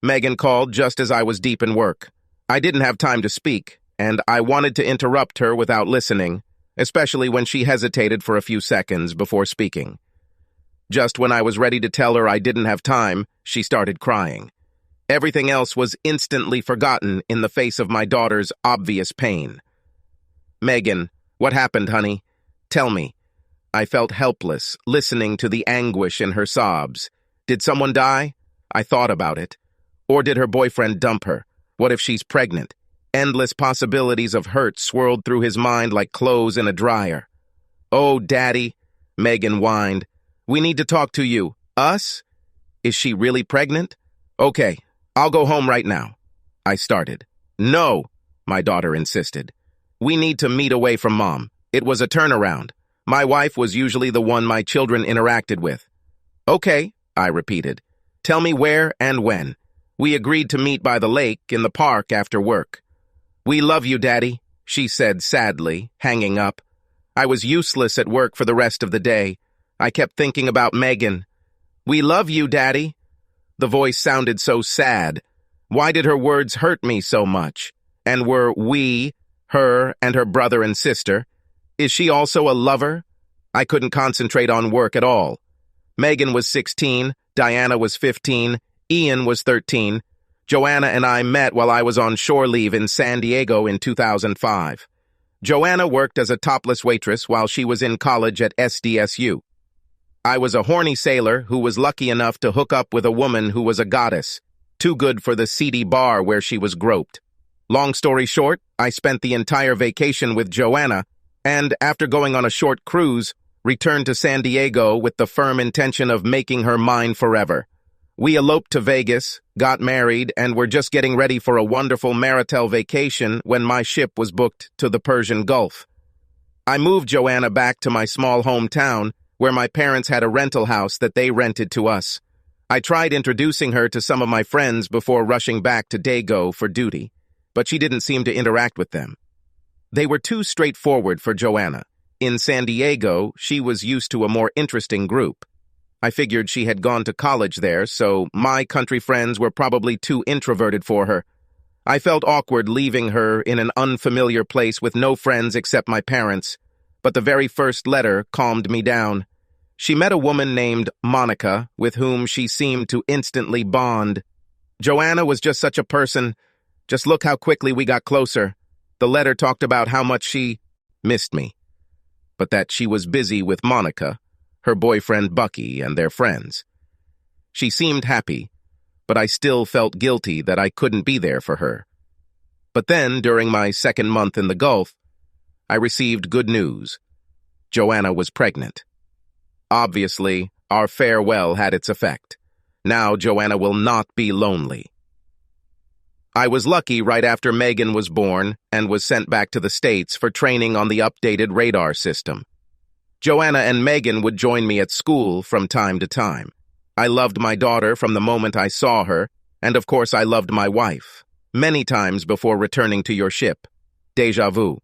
Megan called just as I was deep in work. I didn't have time to speak, and I wanted to interrupt her without listening, especially when she hesitated for a few seconds before speaking. Just when I was ready to tell her I didn't have time, she started crying. Everything else was instantly forgotten in the face of my daughter's obvious pain. "Megan, what happened, honey? Tell me." I felt helpless, listening to the anguish in her sobs. Did someone die? I thought about it. Or did her boyfriend dump her? What if she's pregnant? Endless possibilities of hurt swirled through his mind like clothes in a dryer. "Oh, Daddy," Megan whined. "We need to talk to you." "Us? Is she really pregnant?" "Okay, I'll go home right now." I started. "No," my daughter insisted. "We need to meet away from Mom. It was a turnaround. My wife was usually the one my children interacted with." "Okay," I repeated. "Tell me where and when." We agreed to meet by the lake in the park after work. "We love you, Daddy," she said sadly, hanging up. I was useless at work for the rest of the day. I kept thinking about Megan. "We love you, Daddy." The voice sounded so sad. Why did her words hurt me so much? And were we, her, and her brother and sister? Is she also a lover? I couldn't concentrate on work at all. Megan was 16, Diana was 15, Ian was 13. Joanna and I met while I was on shore leave in San Diego in 2005. Joanna worked as a topless waitress while she was in college at SDSU. I was a horny sailor who was lucky enough to hook up with a woman who was a goddess, too good for the seedy bar where she was groped. Long story short, I spent the entire vacation with Joanna, and after going on a short cruise, returned to San Diego with the firm intention of making her mine forever. We eloped to Vegas, got married, and were just getting ready for a wonderful marital vacation when my ship was booked to the Persian Gulf. I moved Joanna back to my small hometown, where my parents had a rental house that they rented to us. I tried introducing her to some of my friends before rushing back to Dago for duty, but she didn't seem to interact with them. They were too straightforward for Joanna. In San Diego, she was used to a more interesting group. I figured she had gone to college there, so my country friends were probably too introverted for her. I felt awkward leaving her in an unfamiliar place with no friends except my parents, but the very first letter calmed me down. She met a woman named Monica, with whom she seemed to instantly bond. Joanna was just such a person. Just look how quickly we got closer. The letter talked about how much she missed me, but that she was busy with Monica, her boyfriend Bucky, and their friends. She seemed happy, but I still felt guilty that I couldn't be there for her. But then, during my second month in the Gulf, I received good news. Joanna was pregnant. Obviously, our farewell had its effect. Now Joanna will not be lonely. I was lucky right after Megan was born and was sent back to the States for training on the updated radar system. Joanna and Megan would join me at school from time to time. I loved my daughter from the moment I saw her, and of course I loved my wife, many times before returning to your ship. Deja vu.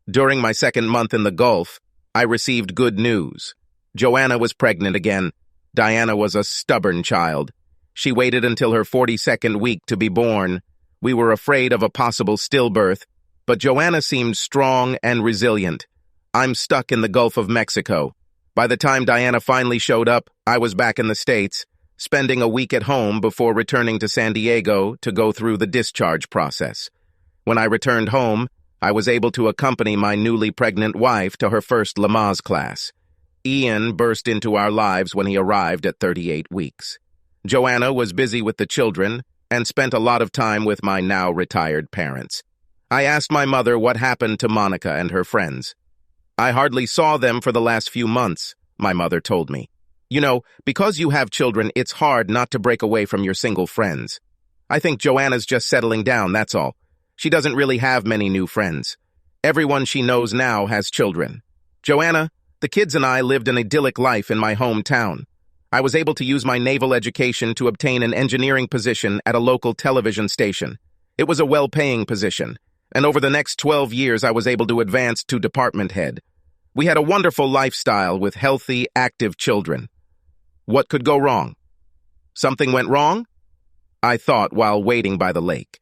During my second month in the Gulf, I received good news. Joanna was pregnant again. Diana was a stubborn child. She waited until her 42nd week to be born. We were afraid of a possible stillbirth, but Joanna seemed strong and resilient. I'm stuck in the Gulf of Mexico. By the time Diana finally showed up, I was back in the States, spending a week at home before returning to San Diego to go through the discharge process. When I returned home, I was able to accompany my newly pregnant wife to her first Lamaze class. Ian burst into our lives when he arrived at 38 weeks. Joanna was busy with the children and spent a lot of time with my now-retired parents. I asked my mother what happened to Monica and her friends. "I hardly saw them for the last few months," my mother told me. "You know, because you have children, it's hard not to break away from your single friends. I think Joanna's just settling down, that's all. She doesn't really have many new friends. Everyone she knows now has children. Joanna, the kids and I lived an idyllic life in my hometown. I was able to use my naval education to obtain an engineering position at a local television station. It was a well-paying position, and over the next 12 years I was able to advance to department head. We had a wonderful lifestyle with healthy, active children. What could go wrong? Something went wrong? I thought while waiting by the lake.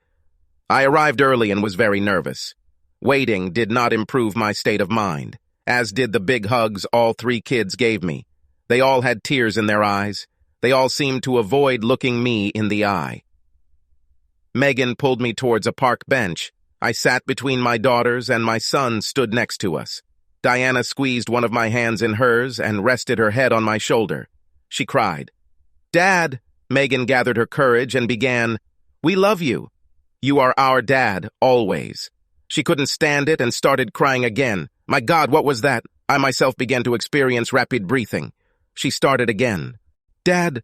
I arrived early and was very nervous. Waiting did not improve my state of mind, as did the big hugs all three kids gave me. They all had tears in their eyes. They all seemed to avoid looking me in the eye. Megan pulled me towards a park bench. I sat between my daughters and my son stood next to us. Diana squeezed one of my hands in hers and rested her head on my shoulder. She cried. "Dad!" Megan gathered her courage and began, "We love you. You are our dad, always." She couldn't stand it and started crying again. My God, what was that? I myself began to experience rapid breathing. She started again. "Dad,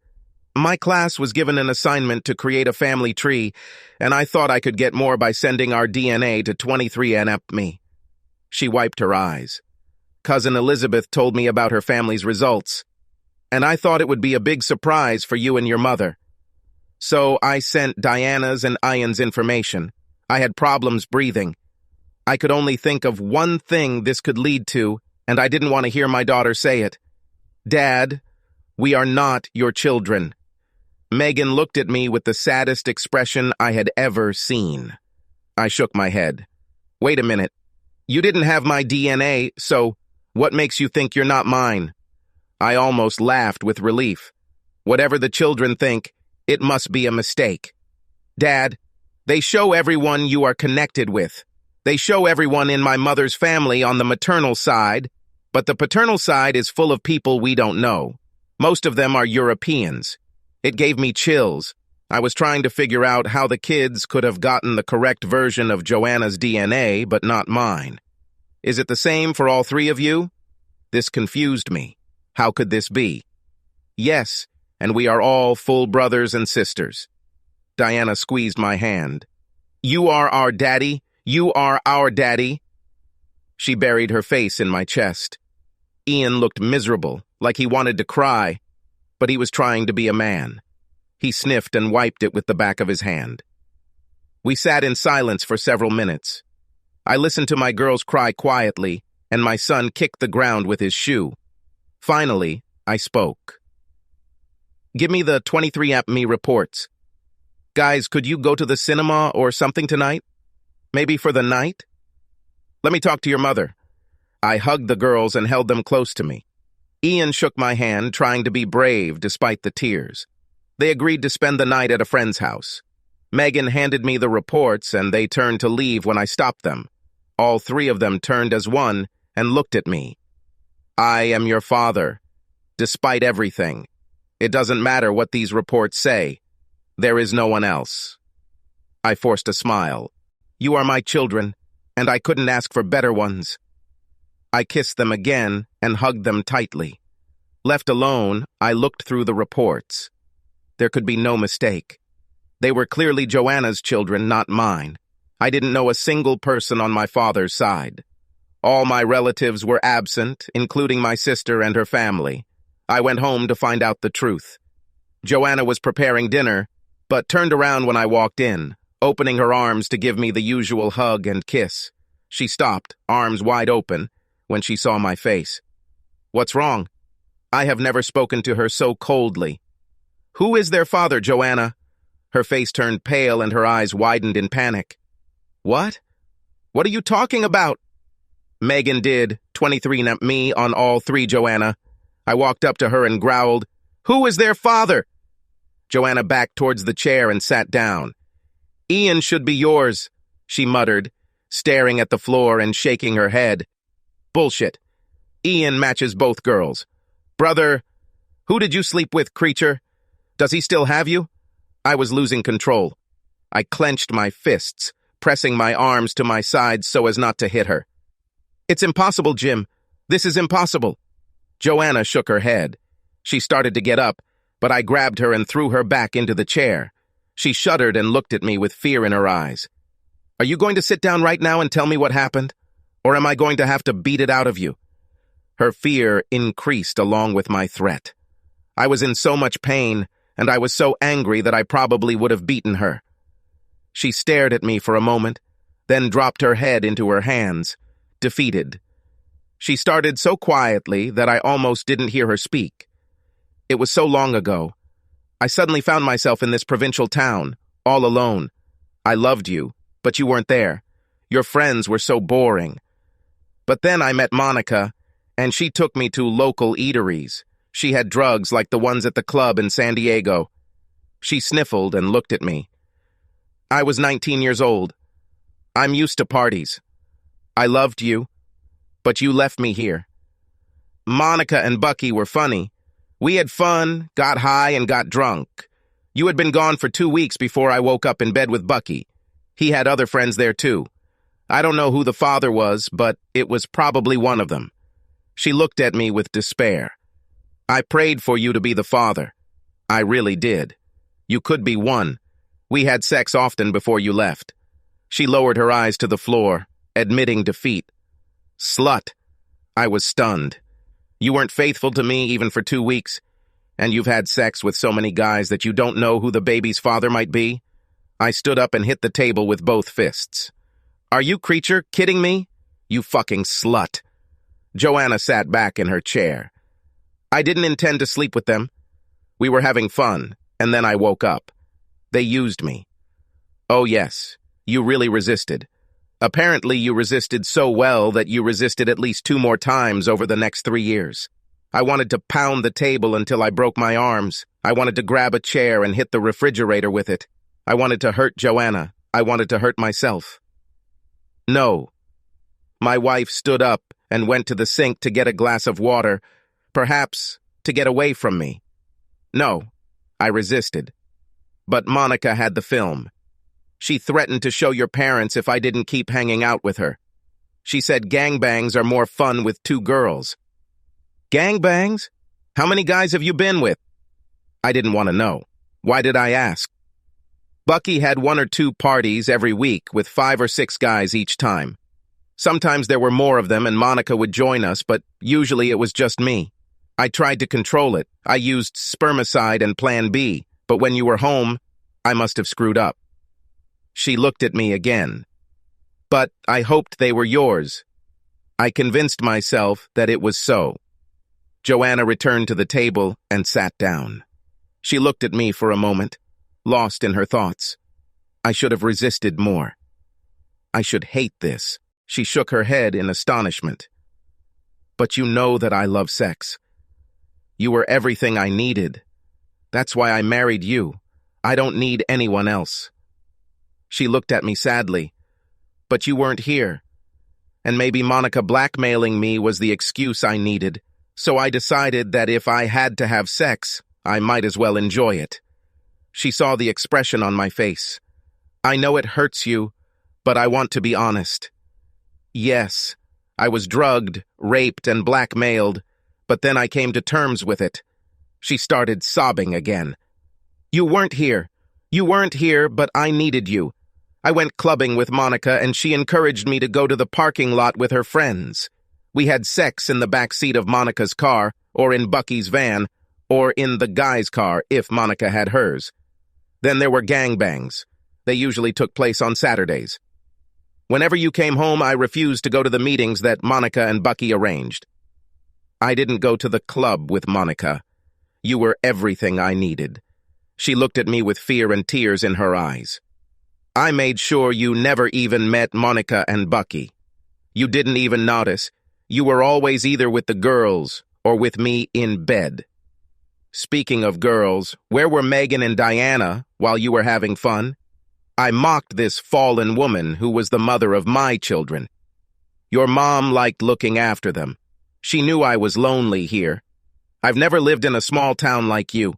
my class was given an assignment to create a family tree, and I thought I could get more by sending our DNA to 23andMe." She wiped her eyes. "Cousin Elizabeth told me about her family's results, and I thought it would be a big surprise for you and your mother. So I sent Diana's and Ian's information. I had problems breathing. I could only think of one thing this could lead to, and I didn't want to hear my daughter say it. Dad, we are not your children." Megan looked at me with the saddest expression I had ever seen. I shook my head. "Wait a minute. You didn't have my DNA, so what makes you think you're not mine?" I almost laughed with relief. "Whatever the children think, it must be a mistake. Dad, they show everyone you are connected with. They show everyone in my mother's family on the maternal side, but the paternal side is full of people we don't know. Most of them are Europeans. It gave me chills. I was trying to figure out how the kids could have gotten the correct version of Joanna's DNA, but not mine. Is it the same for all three of you? This confused me. How could this be? Yes, and we are all full brothers and sisters." Diana squeezed my hand. "You are our daddy. You are our daddy." She buried her face in my chest. Ian looked miserable, like he wanted to cry, but he was trying to be a man. He sniffed and wiped it with the back of his hand. We sat in silence for several minutes. I listened to my girls cry quietly, and my son kicked the ground with his shoe. Finally, I spoke. "Give me the 23andMe reports. Guys, could you go to the cinema or something tonight? Maybe for the night? Let me talk to your mother." I hugged the girls and held them close to me. Ian shook my hand, trying to be brave despite the tears. They agreed to spend the night at a friend's house. Megan handed me the reports, and they turned to leave when I stopped them. All three of them turned as one and looked at me. "I am your father, despite everything. It doesn't matter what these reports say. There is no one else." I forced a smile. "You are my children, and I couldn't ask for better ones." I kissed them again and hugged them tightly. Left alone, I looked through the reports. There could be no mistake. They were clearly Joanna's children, not mine. I didn't know a single person on my father's side. All my relatives were absent, including my sister and her family. I went home to find out the truth. Joanna was preparing dinner, but turned around when I walked in, opening her arms to give me the usual hug and kiss. She stopped, arms wide open, when she saw my face. "What's wrong?" I have never spoken to her so coldly. "Who is their father, Joanna?" Her face turned pale and her eyes widened in panic. "What? What are you talking about?" Megan did 23andMe on all three, Joanna. I walked up to her and growled, "Who is their father?" Joanna backed towards the chair and sat down. "Ian should be yours," she muttered, staring at the floor and shaking her head. "Bullshit. Ian matches both girls. Brother, who did you sleep with, creature? Does he still have you?" I was losing control. I clenched my fists, pressing my arms to my sides so as not to hit her. "It's impossible, Jim. This is impossible." Joanna shook her head. She started to get up, but I grabbed her and threw her back into the chair. She shuddered and looked at me with fear in her eyes. "Are you going to sit down right now and tell me what happened? Or am I going to have to beat it out of you?" Her fear increased along with my threat. I was in so much pain, and I was so angry that I probably would have beaten her. She stared at me for a moment, then dropped her head into her hands, defeated. She started so quietly that I almost didn't hear her speak. It was so long ago. I suddenly found myself in this provincial town, all alone. I loved you, but you weren't there. Your friends were so boring. But then I met Monica, and she took me to local eateries. She had drugs like the ones at the club in San Diego. She sniffled and looked at me. I was 19 years old. I'm used to parties. I loved you, but you left me here. Monica and Bucky were funny. We had fun, got high, and got drunk. You had been gone for 2 weeks before I woke up in bed with Bucky. He had other friends there too. I don't know who the father was, but it was probably one of them. She looked at me with despair. I prayed for you to be the father. I really did. You could be one. We had sex often before you left. She lowered her eyes to the floor, admitting defeat. Slut. I was stunned. You weren't faithful to me even for 2 weeks, and you've had sex with so many guys that you don't know who the baby's father might be? I stood up and hit the table with both fists. Are you, creature, kidding me? You fucking slut. Joanna sat back in her chair. I didn't intend to sleep with them. We were having fun, and then I woke up. They used me. Oh yes, you really resisted. Apparently you resisted so well that you resisted at least 2 more times over the next 3 years. I wanted to pound the table until I broke my arms. I wanted to grab a chair and hit the refrigerator with it. I wanted to hurt Joanna. I wanted to hurt myself. No. My wife stood up and went to the sink to get a glass of water, perhaps to get away from me. No, I resisted. But Monica had the film. She threatened to show your parents if I didn't keep hanging out with her. She said gangbangs are more fun with 2 girls. Gangbangs? How many guys have you been with? I didn't want to know. Why did I ask? Bucky had 1 or 2 parties every week with 5 or 6 guys each time. Sometimes there were more of them and Monica would join us, but usually it was just me. I tried to control it. I used spermicide and Plan B, but when you were home, I must have screwed up. She looked at me again. But I hoped they were yours. I convinced myself that it was so. Joanna returned to the table and sat down. She looked at me for a moment, lost in her thoughts. I should have resisted more. I should hate this. She shook her head in astonishment. But you know that I love sex. You were everything I needed. That's why I married you. I don't need anyone else. She looked at me sadly. But you weren't here. And maybe Monica blackmailing me was the excuse I needed, so I decided that if I had to have sex, I might as well enjoy it. She saw the expression on my face. I know it hurts you, but I want to be honest. Yes, I was drugged, raped, and blackmailed, but then I came to terms with it. She started sobbing again. You weren't here. You weren't here, but I needed you. I went clubbing with Monica, and she encouraged me to go to the parking lot with her friends. We had sex in the back seat of Monica's car, or in Bucky's van, or in the guy's car if Monica had hers. Then there were gangbangs. They usually took place on Saturdays. Whenever you came home, I refused to go to the meetings that Monica and Bucky arranged. I didn't go to the club with Monica. You were everything I needed. She looked at me with fear and tears in her eyes. I made sure you never even met Monica and Bucky. You didn't even notice. You were always either with the girls or with me in bed. Speaking of girls, where were Megan and Diana while you were having fun? I mocked this fallen woman who was the mother of my children. Your mom liked looking after them. She knew I was lonely here. I've never lived in a small town like you.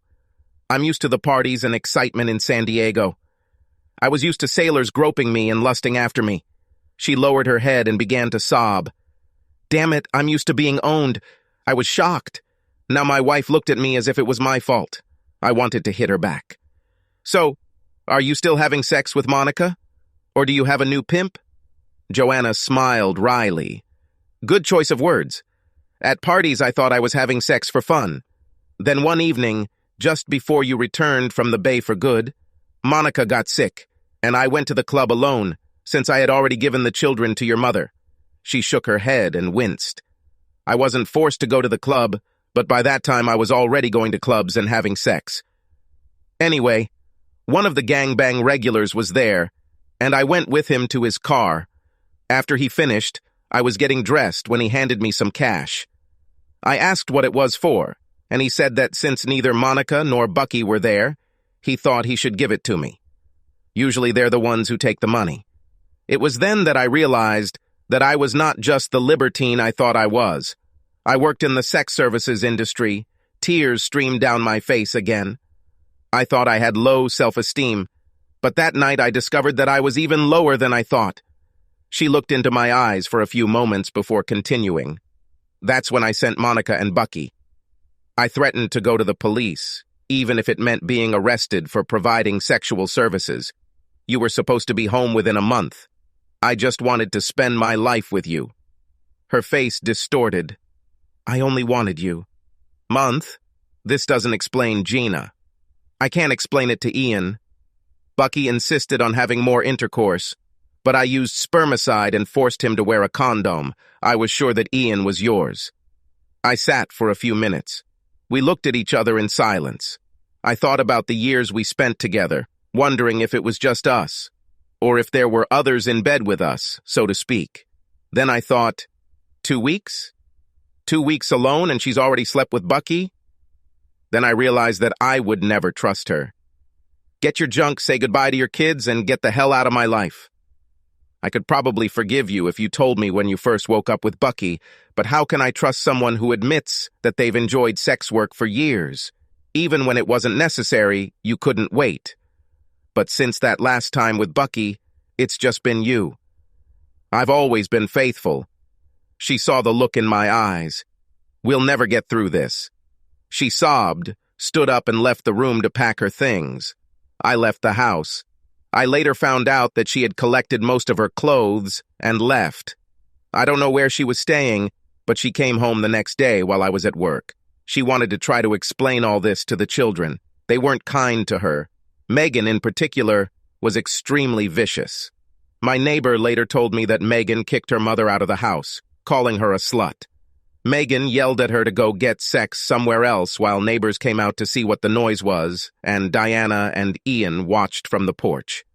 I'm used to the parties and excitement in San Diego. I was used to sailors groping me and lusting after me. She lowered her head and began to sob. Damn it, I'm used to being owned. I was shocked. Now my wife looked at me as if it was my fault. I wanted to hit her back. So, are you still having sex with Monica? Or do you have a new pimp? Joanna smiled wryly. Good choice of words. At parties, I thought I was having sex for fun. Then one evening, just before you returned from the Bay for good, Monica got sick, and I went to the club alone, since I had already given the children to your mother. She shook her head and winced. I wasn't forced to go to the club, but by that time I was already going to clubs and having sex. Anyway, one of the gangbang regulars was there, and I went with him to his car. After he finished, I was getting dressed when he handed me some cash. I asked what it was for, and he said that since neither Monica nor Bucky were there, he thought he should give it to me. Usually they're the ones who take the money. It was then that I realized that I was not just the libertine I thought I was. I worked in the sex services industry. Tears streamed down my face again. I thought I had low self-esteem, but that night I discovered that I was even lower than I thought. She looked into my eyes for a few moments before continuing. That's when I sent Monica and Bucky. I threatened to go to the police, even if it meant being arrested for providing sexual services. You were supposed to be home within a month. I just wanted to spend my life with you. Her face distorted. I only wanted you. Month? This doesn't explain Gina. I can't explain it to Ian. Bucky insisted on having more intercourse, but I used spermicide and forced him to wear a condom. I was sure that Ian was yours. I sat for a few minutes. We looked at each other in silence. I thought about the years we spent together, wondering if it was just us, or if there were others in bed with us, so to speak. Then I thought, 2 weeks? 2 weeks alone and she's already slept with Bucky? Then I realized that I would never trust her. Get your junk, say goodbye to your kids, and get the hell out of my life. I could probably forgive you if you told me when you first woke up with Bucky, but how can I trust someone who admits that they've enjoyed sex work for years? Even when it wasn't necessary, you couldn't wait. But since that last time with Bucky, it's just been you. I've always been faithful. She saw the look in my eyes. We'll never get through this. She sobbed, stood up and left the room to pack her things. I left the house. I later found out that she had collected most of her clothes and left. I don't know where she was staying, but she came home the next day while I was at work. She wanted to try to explain all this to the children. They weren't kind to her. Megan, in particular, was extremely vicious. My neighbor later told me that Megan kicked her mother out of the house, calling her a slut. Megan yelled at her to go get sex somewhere else while neighbors came out to see what the noise was, and Diana and Ian watched from the porch.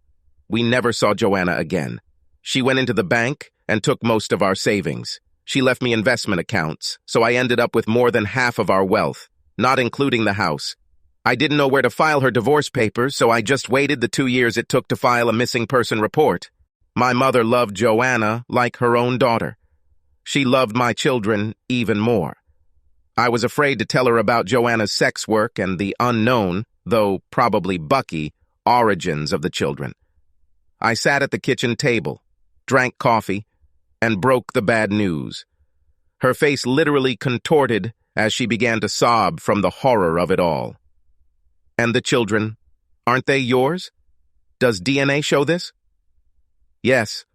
We never saw Joanna again. She went into the bank and took most of our savings. She left me investment accounts, so I ended up with more than half of our wealth, not including the house. I didn't know where to file her divorce papers, so I just waited the 2 years it took to file a missing person report. My mother loved Joanna like her own daughter. She loved my children even more. I was afraid to tell her about Joanna's sex work and the unknown, though probably Bucky, origins of the children. I sat at the kitchen table, drank coffee, and broke the bad news. Her face literally contorted as she began to sob from the horror of it all. And the children, aren't they yours? Does DNA show this? Yes.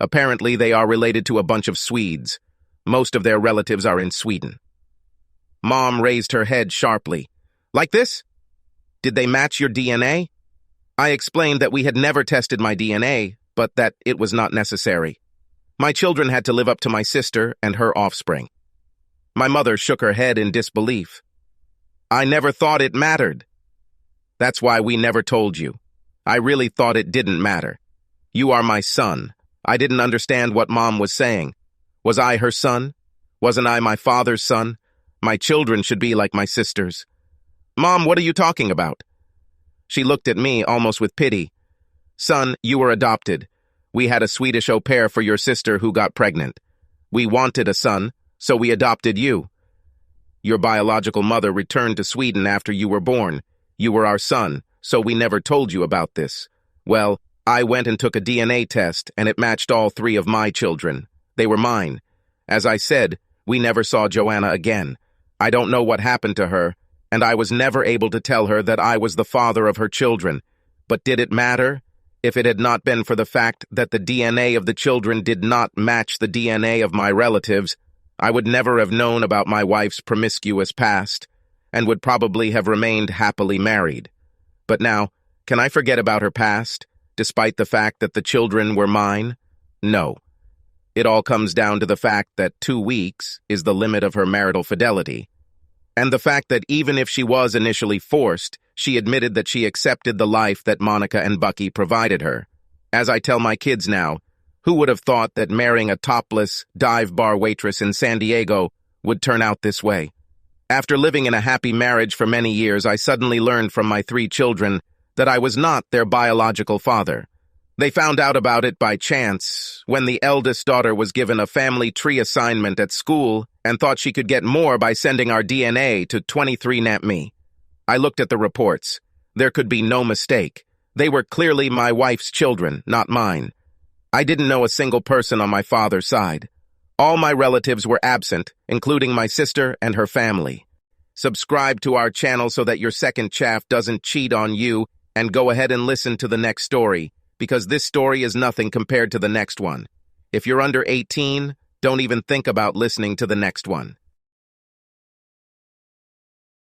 Apparently, they are related to a bunch of Swedes. Most of their relatives are in Sweden. Mom raised her head sharply. Like this? Did they match your DNA? I explained that we had never tested my DNA, but that it was not necessary. My children had to live up to my sister and her offspring. My mother shook her head in disbelief. I never thought it mattered. That's why we never told you. I really thought it didn't matter. You are my son. I didn't understand what Mom was saying. Was I her son? Wasn't I my father's son? My children should be like my sisters. Mom, what are you talking about? She looked at me almost with pity. Son, you were adopted. We had a Swedish au pair for your sister who got pregnant. We wanted a son, so we adopted you. Your biological mother returned to Sweden after you were born. You were our son, so we never told you about this. Well, I went and took a DNA test, and it matched all 3 of my children. They were mine. As I said, we never saw Joanna again. I don't know what happened to her, and I was never able to tell her that I was the father of her children. But did it matter? If it had not been for the fact that the DNA of the children did not match the DNA of my relatives, I would never have known about my wife's promiscuous past, and would probably have remained happily married. But now, can I forget about her past, despite the fact that the children were mine? No. It all comes down to the fact that 2 weeks is the limit of her marital fidelity, and the fact that even if she was initially forced, she admitted that she accepted the life that Monica and Bucky provided her. As I tell my kids now, who would have thought that marrying a topless dive bar waitress in San Diego would turn out this way? After living in a happy marriage for many years, I suddenly learned from my 3 children that I was not their biological father. They found out about it by chance when the eldest daughter was given a family tree assignment at school and thought she could get more by sending our DNA to 23andMe. I looked at the reports. There could be no mistake. They were clearly my wife's children, not mine. I didn't know a single person on my father's side. All my relatives were absent, including my sister and her family. Subscribe to our channel so that your second chaff doesn't cheat on you, and go ahead and listen to the next story, because this story is nothing compared to the next one. If you're under 18, don't even think about listening to the next one.